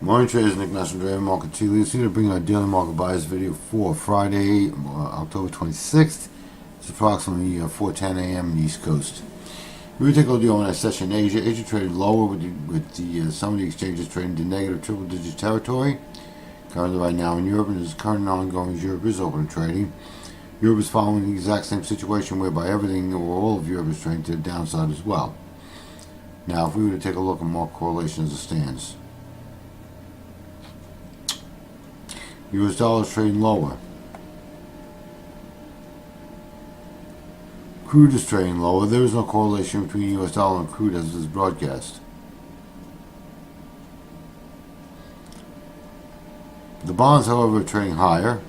Morning traders, Nick Nash from Daily Market Tea Leaves here to bring our daily market buyers video for Friday, October 26th. It's approximately 4:10 a.m. on the East Coast. We take a look at the overnight session in Asia. Asia traded lower with some of the exchanges trading to negative triple-digit territory. Currently, right now in Europe, and as current and ongoing as Europe is open trading. Europe is following the exact same situation whereby everything or all of Europe is trading to the downside as well. Now, if we were to take a look at market correlation as it stands. US dollar is trading lower. Crude is trading lower. There is no correlation between US dollar and crude as it is broadcast. The bonds, however, are trading higher.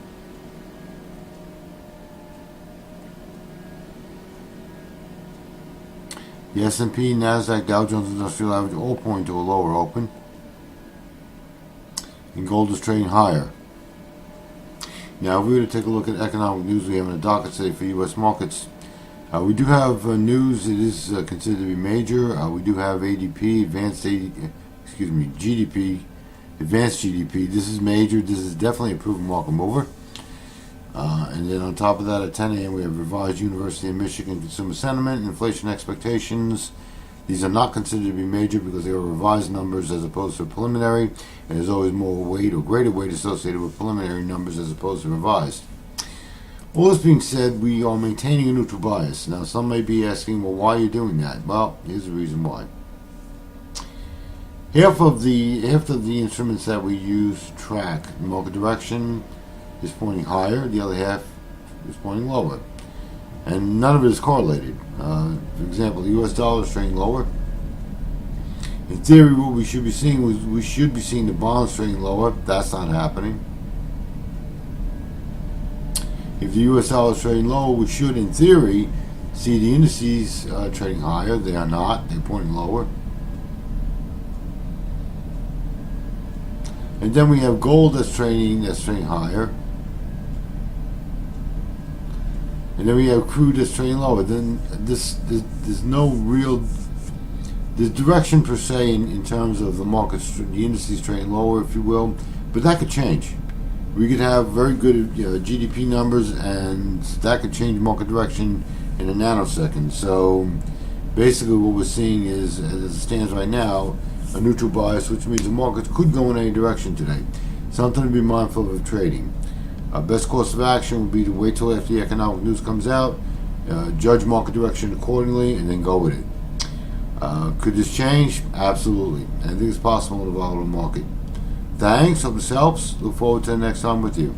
The S&P, NASDAQ, Dow Jones Industrial Average all point to a lower open. And gold is trading higher. Now, if we were to take a look at economic news we have in the docket today for U.S. markets, we do have news. It is considered to be major. We do have GDP, advanced GDP. This is major. This is definitely a proven market mover. And then on top of that, at 10 a.m., we have revised University of Michigan consumer sentiment and inflation expectations. These are not considered to be major because they are revised numbers as opposed to preliminary, and there's always more weight or greater weight associated with preliminary numbers as opposed to revised. All this being said, we are maintaining a neutral bias. Now, some may be asking, well, why are you doing that? Well, here's the reason why. Half of the instruments that we use to track market direction is pointing higher, the other half is pointing lower. And none of it is correlated. For example, the US dollar is trading lower. In theory, what we should be seeing the bonds trading lower. That's not happening. If the US dollar is trading lower, we should, in theory, see the indices trading higher. They are not. They're pointing lower. And then we have gold that's trading higher. And then we have crude that's trading lower. Then there's no real direction per se in terms of the markets, the indices trading lower, if you will. But that could change. We could have very good GDP numbers, and that could change market direction in a nanosecond. So basically, what we're seeing is, as it stands right now, a neutral bias, which means the markets could go in any direction today. Something to be mindful of trading. Best course of action would be to wait till after the economic news comes out, judge market direction accordingly, and then go with it. Could this change? Absolutely. Anything is possible in a volatile market. Thanks. Hope this helps. Look forward to the next time with you.